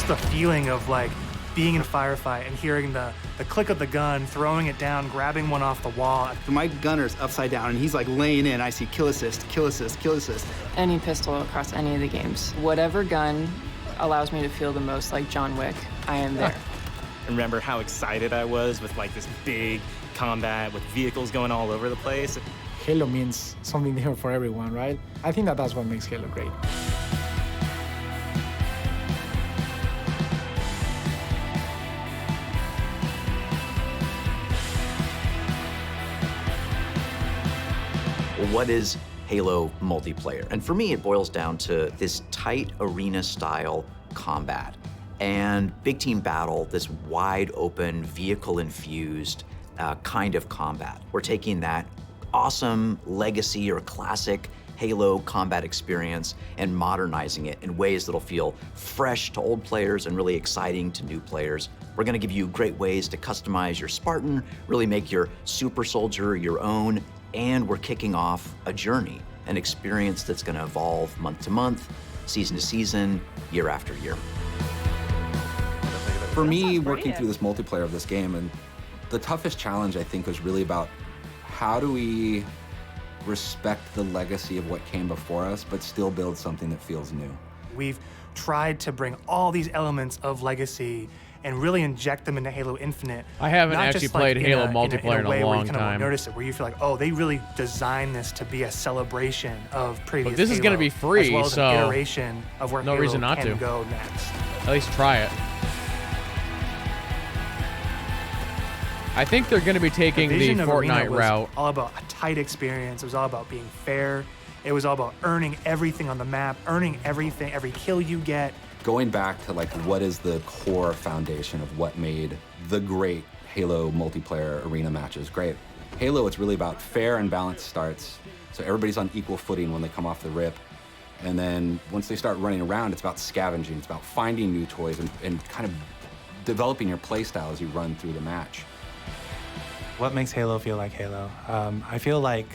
just the feeling of like being in a firefight and hearing the click of the gun, throwing it down, grabbing one off the wall. My gunner's upside down and he's like laying in. I see kill assist, kill assist, kill assist. Any pistol across any of the games. Whatever gun allows me to feel the most like John Wick, I am there. I remember how excited I was with like this big combat with vehicles going all over the place. Halo means something different for everyone, right? I think that's what makes Halo great. What is Halo multiplayer? And for me, it boils down to this tight arena-style combat and big team battle, this wide open, vehicle-infused kind of combat. We're taking that awesome legacy or classic Halo combat experience and modernizing it in ways that'll feel fresh to old players and really exciting to new players. We're gonna give you great ways to customize your Spartan, really make your super soldier your own, and we're kicking off a journey, an experience that's gonna evolve month to month, season to season, year after year. For me, working through this multiplayer of this game, and the toughest challenge I think was really about how do we respect the legacy of what came before us, but still build something that feels new. We've tried to bring all these elements of legacy and really inject them into Halo Infinite. I haven't Not actually just, like, played Halo in multiplayer in way a where long you kind time. of notice it, where you feel like, oh, they really designed this to be a celebration of previous But this is Halo, gonna be free, as well as so an iteration of where no Halo reason not can to. go next. At least try it. I think they're going to be taking the vision of Arena Fortnite was route. all about a tight experience. It was all about being fair. It was all about earning everything on the map, earning everything, every kill you get. Going back to like what is the core foundation of what made the great Halo multiplayer arena matches great. Halo, it's really about fair and balanced starts, so everybody's on equal footing when they come off the rip. And then once they start running around, it's about scavenging, it's about finding new toys and kind of developing your playstyle as you run through the match. What makes Halo feel like Halo? I feel like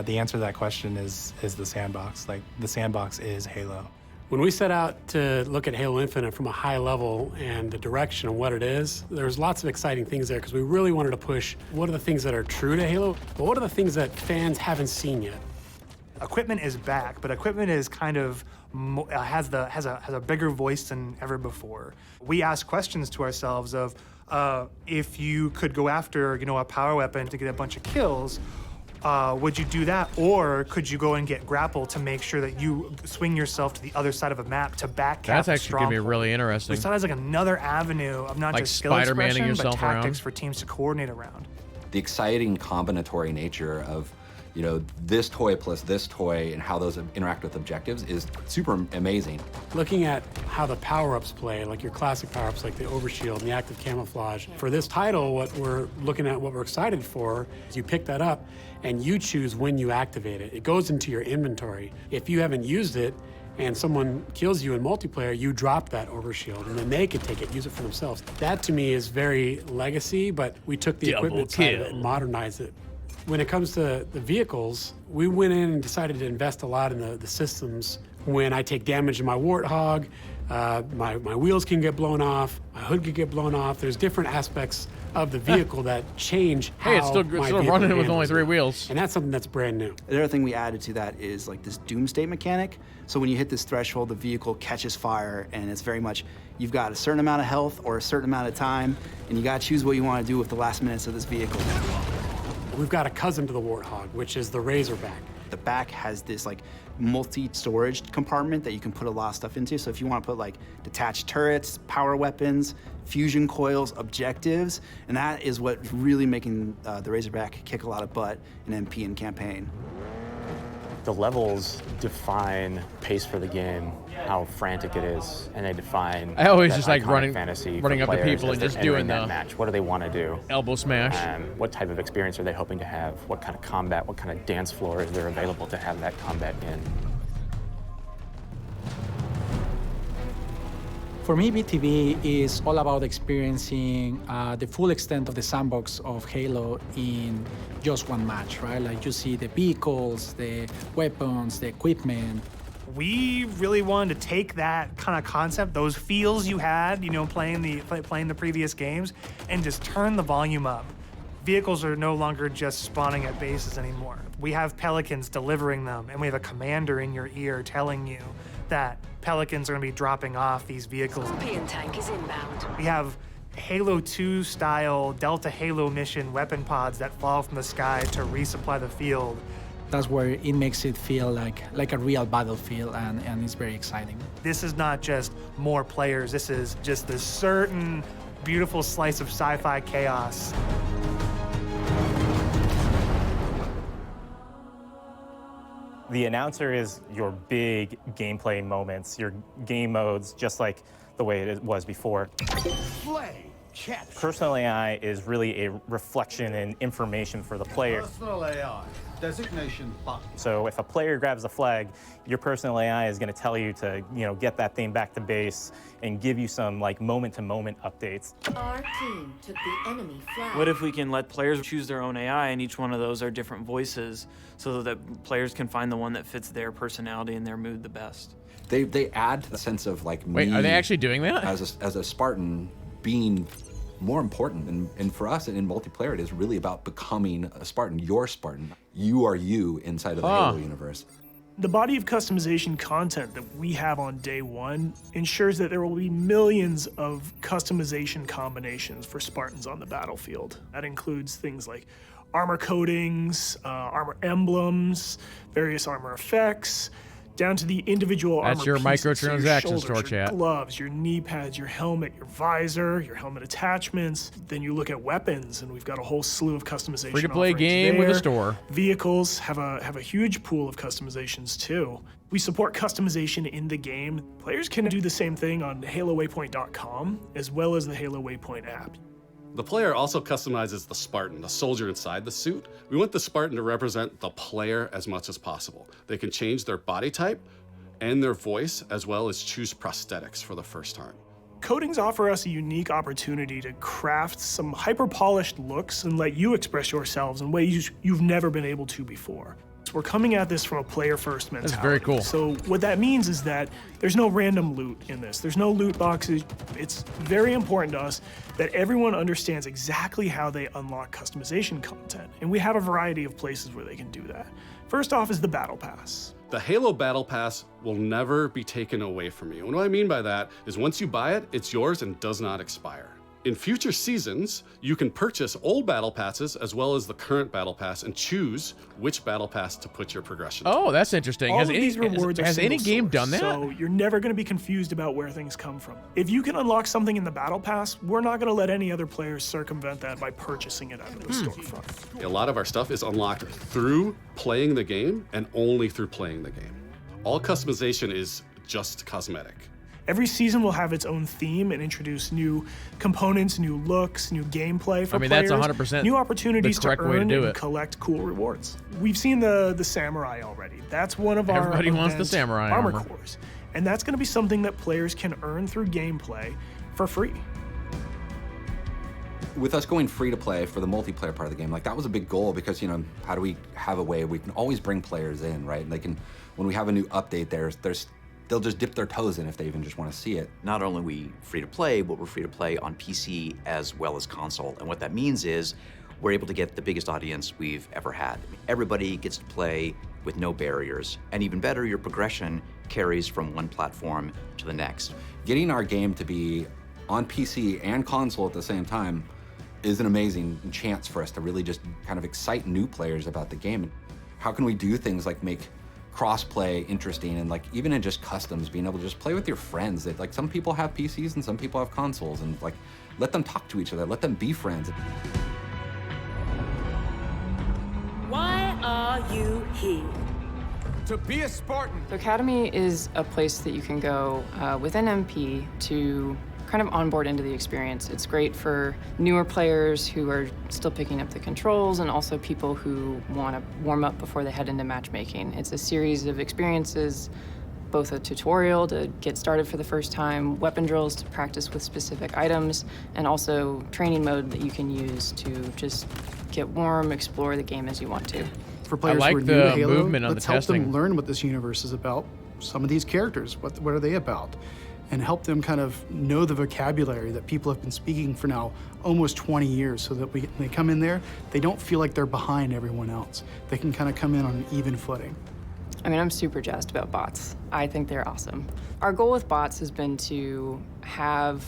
the answer to that question is the sandbox. Like, the sandbox is Halo. When we set out to look at Halo Infinite from a high level and the direction of what it is, there's lots of exciting things there because we really wanted to push what are the things that are true to Halo, but what are the things that fans haven't seen yet? Equipment is back, but equipment is kind of has a bigger voice than ever before. We ask questions to ourselves of if you could go after a power weapon to get a bunch of kills, would you do that, or could you go and get grapple to make sure that you swing yourself to the other side of a map to back cap? That's actually gonna be really interesting. We saw it as like another avenue of not Like just skill Spider-Man-ing expression, but yourself tactics around. for teams to coordinate around. The exciting combinatory nature of this toy plus this toy and how those interact with objectives is super amazing. Looking at how the power-ups play, like your classic power-ups like the overshield and the active camouflage. For this title, what we're looking at, what we're excited for, is you pick that up and you choose when you activate it. It goes into your inventory. If you haven't used it and someone kills you in multiplayer, you drop that overshield and then they can take it, use it for themselves. That to me is very legacy, but we took the equipment side of it and modernized it. When it comes to the vehicles, we went in and decided to invest a lot in the systems. When I take damage in my Warthog, my wheels can get blown off, my hood can get blown off. There's different aspects of the vehicle that change how Hey, it's still my running vehicle with only handles 3 it. wheels. And that's something that's brand new. The other thing we added to that is like this doomsday mechanic. So when you hit this threshold, the vehicle catches fire, and it's very much, you've got a certain amount of health or a certain amount of time, and you gotta choose what you wanna do with the last minutes of this vehicle. We've got a cousin to the Warthog, which is the Razorback. The back has this like multi-storage compartment that you can put a lot of stuff into. So if you want to put like detached turrets, power weapons, fusion coils, objectives, and that is what's really making the Razorback kick a lot of butt in MP and campaign. The levels define pace for the game, how frantic it is, and they define. I always that just like iconic fantasy for running up to players people as and they're just entering doing that the match. What do they want to do? elbow smash. What type of experience are they hoping to have? What kind of combat? What kind of dance floor is there available to have that combat in? For me, BTV is all about experiencing the full extent of the sandbox of Halo in just one match, right? Like you see the vehicles, the weapons, the equipment, we really wanted to take that kind of concept, those feels you had, you know, playing the previous games, and just turn the volume up. Vehicles are no longer just spawning at bases anymore. We have pelicans delivering them, and we have a commander in your ear telling you that pelicans are going to be dropping off these vehicles. Scorpion tank is inbound. We have Halo 2 style Delta Halo mission weapon pods that fall from the sky to resupply the field. That's where it makes it feel like a real battlefield, and it's very exciting. This is not just more players, this is just this certain beautiful slice of sci-fi chaos. The announcer is your big gameplay moments, your game modes, just like the way it was before. Personal AI is really a reflection and information for the player. Personal AI, designation button. So if a player grabs a flag, your personal AI is going to tell you to, get that thing back to base and give you some like moment-to-moment updates. Our team took the enemy flag. What if we can let players choose their own AI, and each one of those are different voices, so that players can find the one that fits their personality and their mood the best? They add the sense of like me. Wait, are they actually doing that? As a Spartan being more important, and for us in multiplayer, it is really about becoming a Spartan. You're Spartan. You are you inside of the Halo universe. The body of customization content that we have on day one ensures that there will be millions of customization combinations for Spartans on the battlefield. That includes things like armor coatings, armor emblems, various armor effects, down to the individual armor That's your pieces, microtransaction so your store shoulders, your chat. gloves, your knee pads, your helmet, your visor, your helmet attachments. Then you look at weapons, and we've got a whole slew of customization. Free-to-play offerings game with a there. store. Vehicles have a huge pool of customizations too. We support customization in the game. Players can do the same thing on HaloWaypoint.com as well as the Halo Waypoint app. The player also customizes the Spartan, the soldier inside the suit. We want the Spartan to represent the player as much as possible. They can change their body type and their voice, as well as choose prosthetics for the first time. Coatings offer us a unique opportunity to craft some hyper-polished looks and let you express yourselves in ways you've never been able to before. We're coming at this from a player-first mentality. That's very cool. So what that means is that there's no random loot in this. There's no loot boxes. It's very important to us that everyone understands exactly how they unlock customization content. And we have a variety of places where they can do that. First off is the Battle Pass. The Halo Battle Pass will never be taken away from you. And what I mean by that is once you buy it, it's yours and does not expire. In future seasons, you can purchase old battle passes as well as the current battle pass and choose which battle pass to put your progression. Oh, that's interesting. All of these rewards are has any single game source, done that? So you're never going to be confused about where things come from. If you can unlock something in the Battle Pass, we're not going to let any other players circumvent that by purchasing it out of the storefront. A lot of our stuff is unlocked through playing the game and only through playing the game. All customization is just cosmetic. Every season will have its own theme and introduce new components, new looks, new gameplay for players. That's 100% new opportunities the correct to way to earn do and it. collect cool rewards. We've seen the samurai already. That's one of our Everybody wants the event samurai armor armor. cores. And that's going to be something that players can earn through gameplay for free. With us going free to play for the multiplayer part of the game, like that was a big goal because, how do we have a way we can always bring players in, right? They can, when we have a new update, they'll just dip their toes in if they even just want to see it. Not only are we free to play, but we're free to play on PC as well as console. And what that means is we're able to get the biggest audience we've ever had. Everybody gets to play with no barriers. And even better, your progression carries from one platform to the next. Getting our game to be on PC and console at the same time is an amazing chance for us to really just kind of excite new players about the game. How can we do things like make cross-play interesting, and like even in just customs, being able to just play with your friends. That like some people have PCs and some people have consoles, and like let them talk to each other, let them be friends. Why are you here? To be a Spartan. The Academy is a place that you can go with an MP to kind of onboard into the experience. It's great for newer players who are still picking up the controls, and also people who want to warm up before they head into matchmaking. It's a series of experiences, both a tutorial to get started for the first time, weapon drills to practice with specific items, and also training mode that you can use to just get warm, explore the game as you want to. For players I like who are new the to Halo, movement on let's the help them testing. learn what this universe is about some of these characters, what are they about? And help them kind of know the vocabulary that people have been speaking for now almost 20 years, so that when they come in there, they don't feel like they're behind everyone else. They can kind of come in on an even footing. I mean, I'm super jazzed about bots. I think they're awesome. Our goal with bots has been to have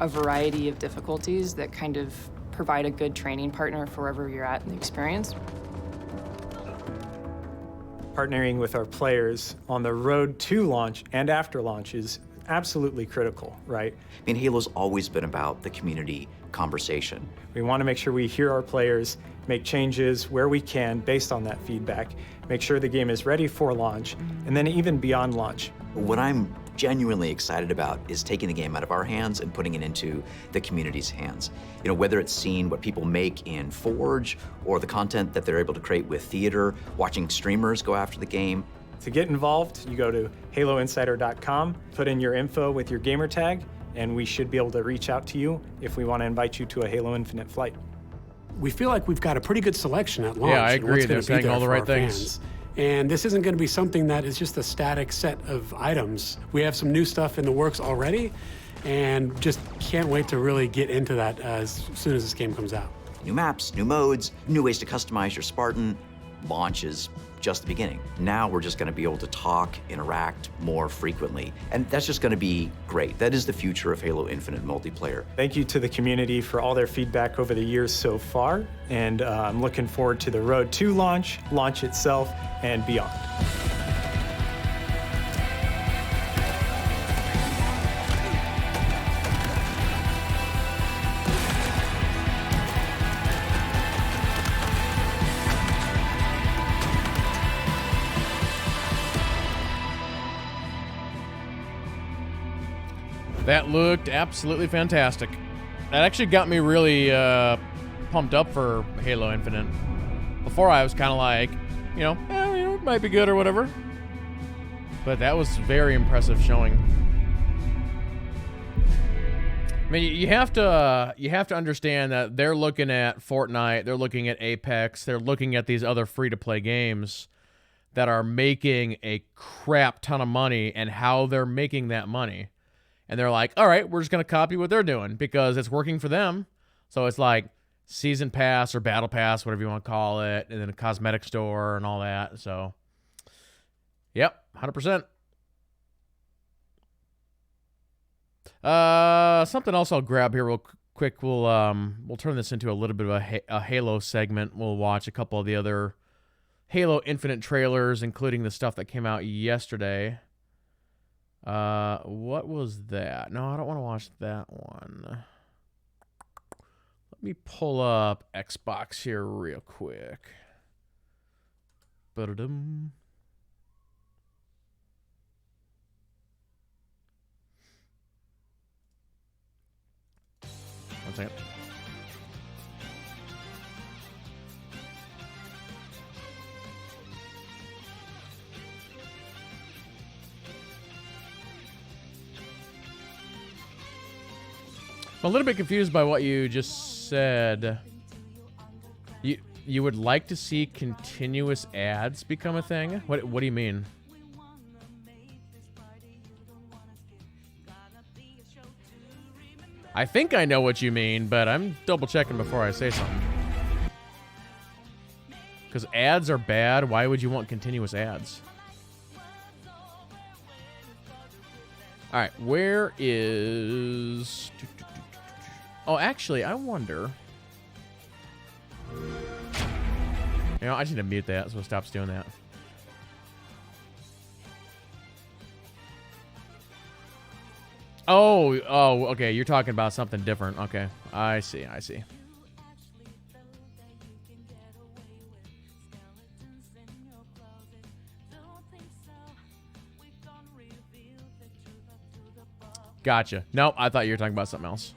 a variety of difficulties that kind of provide a good training partner for wherever you're at in the experience. Partnering with our players on the road to launch and after launch is absolutely critical, right? I mean, Halo's always been about the community conversation. We want to make sure we hear our players, make changes where we can based on that feedback, make sure the game is ready for launch, and then even beyond launch. What I'm genuinely excited about is taking the game out of our hands and putting it into the community's hands. You know, whether it's seeing what people make in Forge or the content that they're able to create with theater, watching streamers go after the game. To get involved, you go to haloinsider.com, put in your info with your gamer tag, and we should be able to reach out to you if we want to invite you to a Halo Infinite flight. We feel like we've got a pretty good selection at launch. Yeah, I and agree. what's They're gonna be saying there all the for right our things. fans. And this isn't going to be something that is just a static set of items. We have some new stuff in the works already, and just can't wait to really get into that as soon as this game comes out. New maps, new modes, new ways to customize your Spartan. Launch is just the beginning. Now we're just going to be able to talk, interact more frequently, and that's just going to be great. That is the future of Halo Infinite multiplayer. Thank you to the community for all their feedback over the years so far, and I'm looking forward to the road to launch, launch itself, and beyond. That looked absolutely fantastic. That actually got me really pumped up for Halo Infinite. Before I was kind of like, it might be good or whatever. But that was very impressive showing. I mean, you have to understand that they're looking at Fortnite, they're looking at Apex, they're looking at these other free-to-play games that are making a crap ton of money, and how they're making that money. And they're like, all right, we're just going to copy what they're doing because it's working for them. So it's like Season Pass or Battle Pass, whatever you want to call it, and then a cosmetic store and all that. So, yep, 100%. Something else I'll grab here real quick. We'll turn this into a little bit of a Halo segment. We'll watch a couple of the other Halo Infinite trailers, including the stuff that came out yesterday. What was that? No, I don't want to watch that one. Let me pull up Xbox here real quick. Ba-da-dum. One second. I'm a little bit confused by what you just said. You would like to see continuous ads become a thing? What do you mean? I think I know what you mean, but I'm double checking before I say something. Because ads are bad. Why would you want continuous ads? All right, where is... Oh, actually, I wonder... I just need to mute that so it stops doing that. Oh, okay, you're talking about something different. Okay, I see. Gotcha. Nope, I thought you were talking about something else.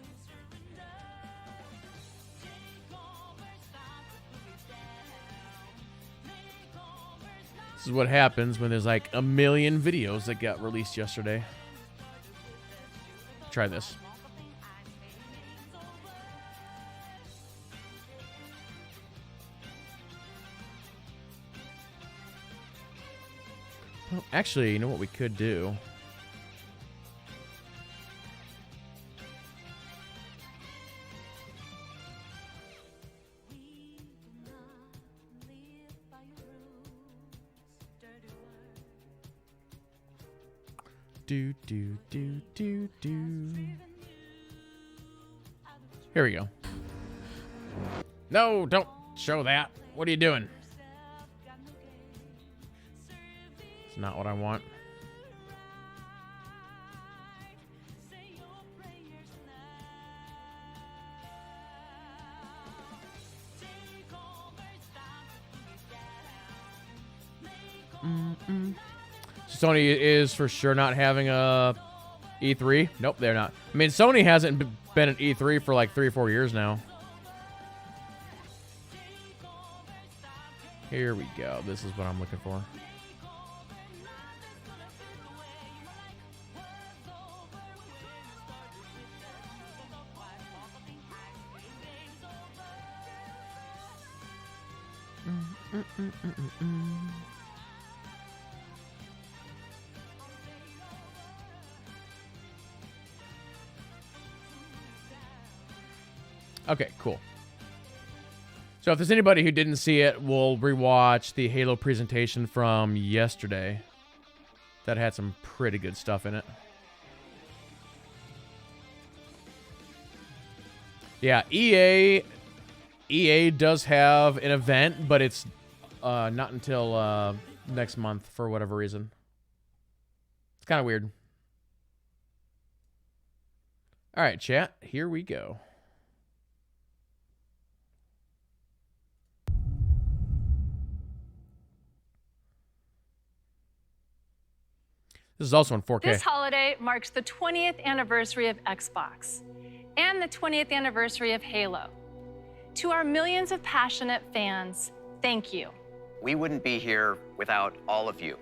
This is what happens when there's like a million videos that got released yesterday. Try this. Actually, you know what we could do? Do. Here we go. No, don't show that. What are you doing? It's not what I want. Sony is for sure not having a E3. Nope, they're not. I mean, Sony hasn't been at E3 for like 3 or 4 years now. Here we go. This is what I'm looking for. Okay, cool. So if there's anybody who didn't see it, we'll rewatch the Halo presentation from yesterday. That had some pretty good stuff in it. Yeah, EA does have an event, but it's not until next month for whatever reason. It's kind of weird. All right, chat, here we go. This is also in 4K. This holiday marks the 20th anniversary of Xbox and the 20th anniversary of Halo. To our millions of passionate fans, thank you. We wouldn't be here without all of you.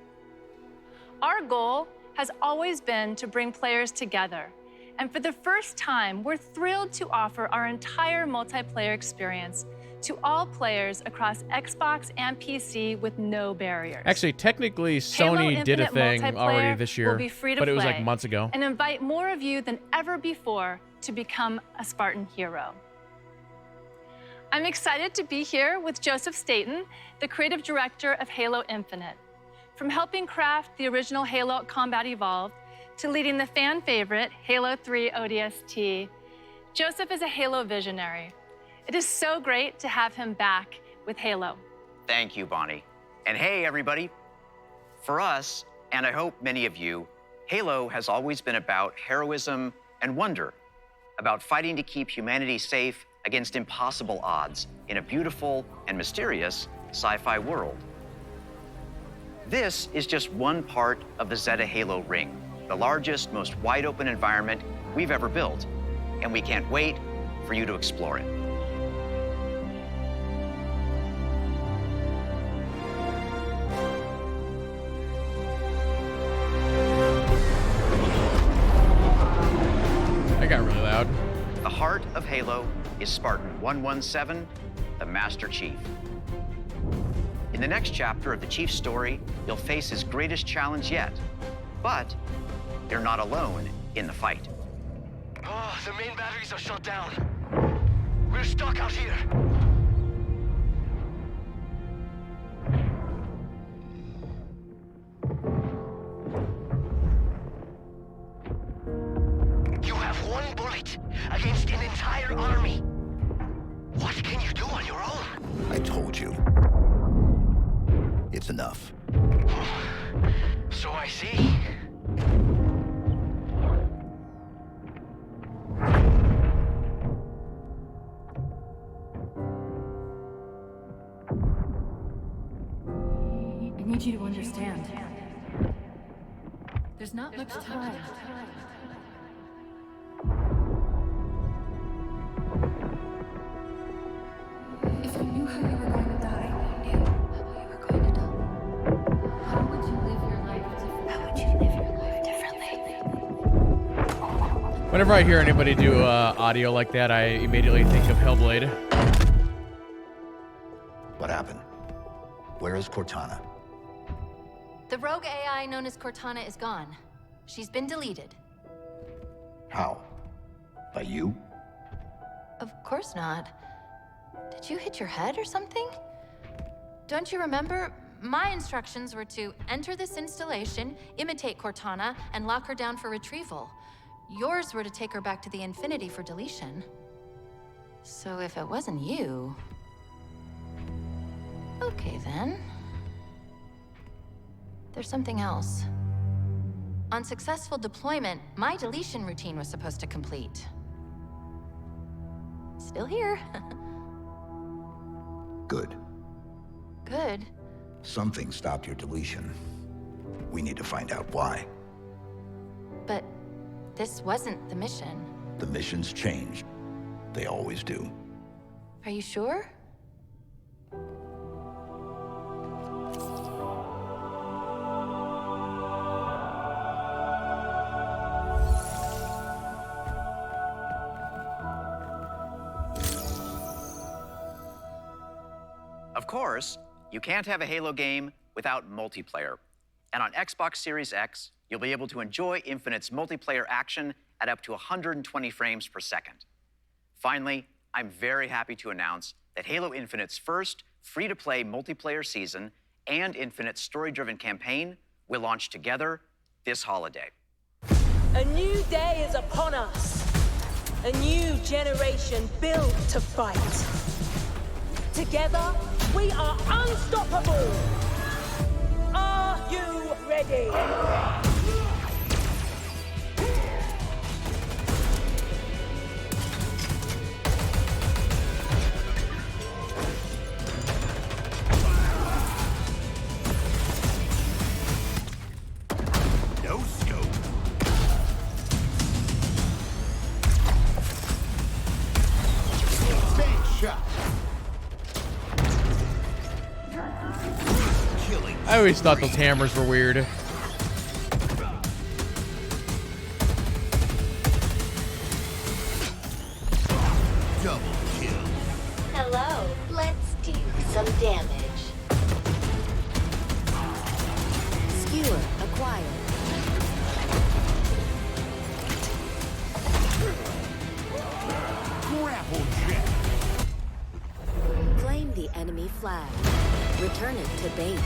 Our goal has always been to bring players together. And for the first time, we're thrilled to offer our entire multiplayer experience to all players across Xbox and PC with no barriers. Actually, technically, Halo Sony did a Infinite thing multiplayer already this year, will be free to but it was like play months ago. And invite more of you than ever before to become a Spartan hero. I'm excited to be here with Joseph Staten, the creative director of Halo Infinite. From helping craft the original Halo Combat Evolved to leading the fan favorite Halo 3 ODST, Joseph is a Halo visionary. It is so great to have him back with Halo. Thank you, Bonnie. And hey, everybody. For us, and I hope many of you, Halo has always been about heroism and wonder, about fighting to keep humanity safe against impossible odds in a beautiful and mysterious sci-fi world. This is just one part of the Zeta Halo ring, the largest, most wide-open environment we've ever built, and we can't wait for you to explore it. That got really loud. The heart of Halo is Spartan 117, the Master Chief. In the next chapter of the Chief's story, he'll face his greatest challenge yet. But they're not alone in the fight. Oh, the main batteries are shut down. We're stuck out here. You have one bullet against an entire army. What can you do on your own? I told you. It's enough. So I see. I need you to understand. There's not much time. If you knew how you were going to die, you knew how you were going to die. How would you live your life differently? How would you live your life differently? Whenever I hear anybody do audio like that, I immediately think of Hellblade. What happened? Where is Cortana? The rogue AI known as Cortana is gone. She's been deleted. How? By you? Of course not. Did you hit your head or something? Don't you remember? My instructions were to enter this installation, imitate Cortana, and lock her down for retrieval. Yours were to take her back to the Infinity for deletion. So if it wasn't you... Okay then. There's something else. On successful deployment, my deletion routine was supposed to complete. Still here. Good. Good. Something stopped your deletion. We need to find out why. But this wasn't the mission. The missions changed. They always do. Are you sure? Of course, you can't have a Halo game without multiplayer. And on Xbox Series X, you'll be able to enjoy Infinite's multiplayer action at up to 120 frames per second. Finally, I'm very happy to announce that Halo Infinite's first free-to-play multiplayer season and Infinite's story-driven campaign will launch together this holiday. A new day is upon us. A new generation built to fight. Together, we are unstoppable. Are you ready? No scope. Bank shot. I always thought those hammers were weird. Double kill. Hello. Let's do some damage. Skewer acquired. Grapple jet. Claim the enemy flag. Return it to base.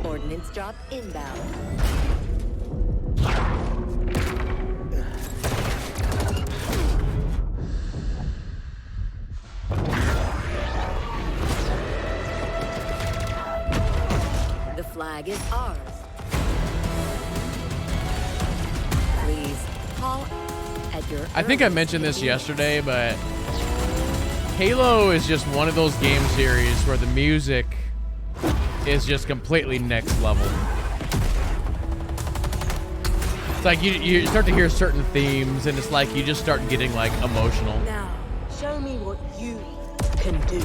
Ordnance drop inbound. The flag is ours. Please call at your I think I mentioned this yesterday, but Halo is just one of those game series where the music is just completely next level. It's like you start to hear certain themes, and it's like you just start getting like emotional. Now, show me what you can do.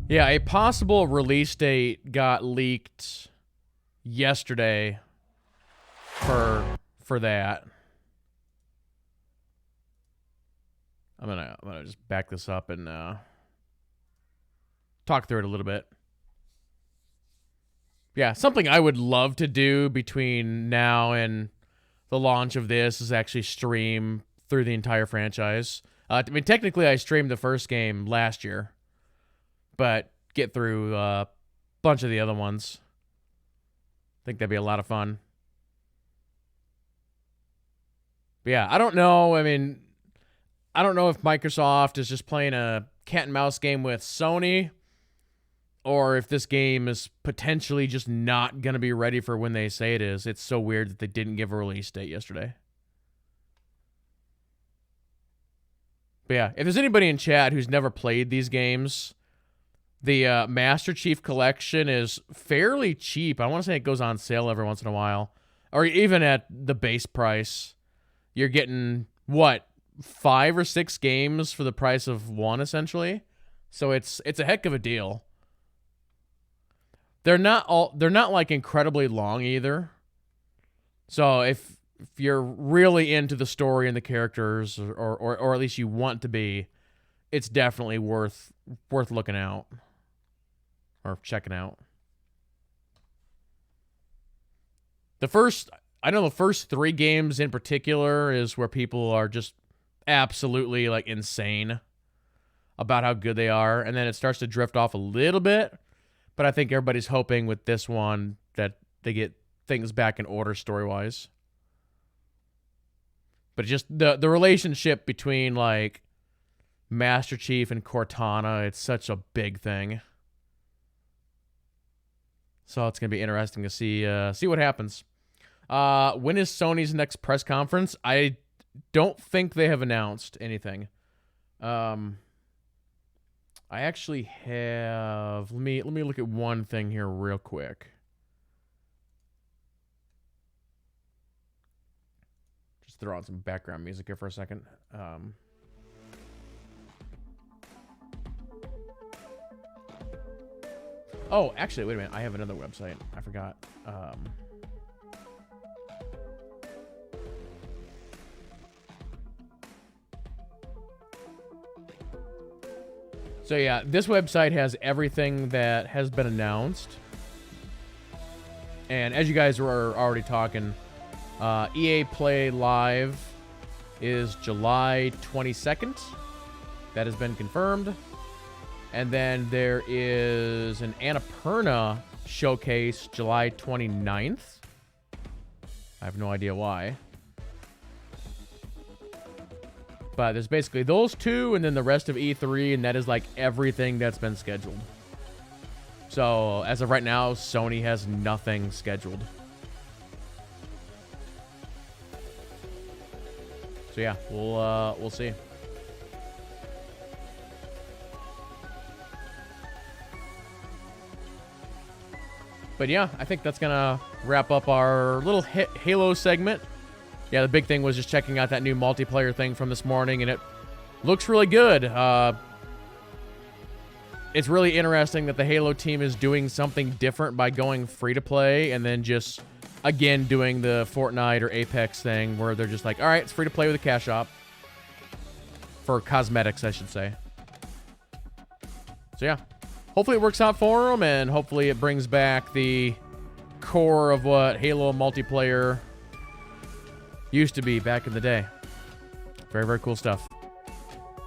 Yeah, a possible release date got leaked yesterday for that. I'm gonna just back this up and talk through it a little bit. Yeah, something I would love to do between now and the launch of this is actually stream through the entire franchise. I mean, technically, I streamed the first game last year, but get through a bunch of the other ones. I think that'd be a lot of fun. But yeah, I don't know. I mean, I don't know if Microsoft is just playing a cat and mouse game with Sony, or if this game is potentially just not going to be ready for when they say it is. It's so weird that they didn't give a release date yesterday. But yeah, if there's anybody in chat who's never played these games, the Master Chief Collection is fairly cheap. I want to say it goes on sale every once in a while, or even at the base price. you're getting, what, 5 or 6 games for the price of one, essentially. So it's a heck of a deal. They're not like incredibly long either. So if you're really into the story and the characters, or at least you want to be, it's definitely worth looking out or checking out. I know the first 3 games in particular is where people are just absolutely like insane about how good they are, and then it starts to drift off a little bit, but I think everybody's hoping with this one that they get things back in order story-wise. But just the relationship between like Master Chief and Cortana, it's such a big thing. So it's gonna be interesting to see what happens. When is Sony's next press conference? I don't think they have announced anything. I actually have. Let me look at one thing here real quick. Just throw on some background music here for a second. Oh, actually, wait a minute. I have another website. I forgot. So yeah, this website has everything that has been announced. And as you guys were already talking, EA Play Live is July 22nd. That has been confirmed. And then there is an Annapurna showcase July 29th. I have no idea why. But there's basically those 2 and then the rest of E3, and that is like everything that's been scheduled. So as of right now, Sony has nothing scheduled. So yeah, we'll see. But yeah, I think that's gonna wrap up our little Halo segment. Yeah, the big thing was just checking out that new multiplayer thing from this morning, and it looks really good. It's really interesting that the Halo team is doing something different by going free-to-play and then just, again, doing the Fortnite or Apex thing where they're just like, all right, it's free-to-play with a cash shop. For cosmetics, I should say. So yeah, hopefully it works out for them, and hopefully it brings back the core of what Halo multiplayer used to be back in the day. Very, very cool stuff.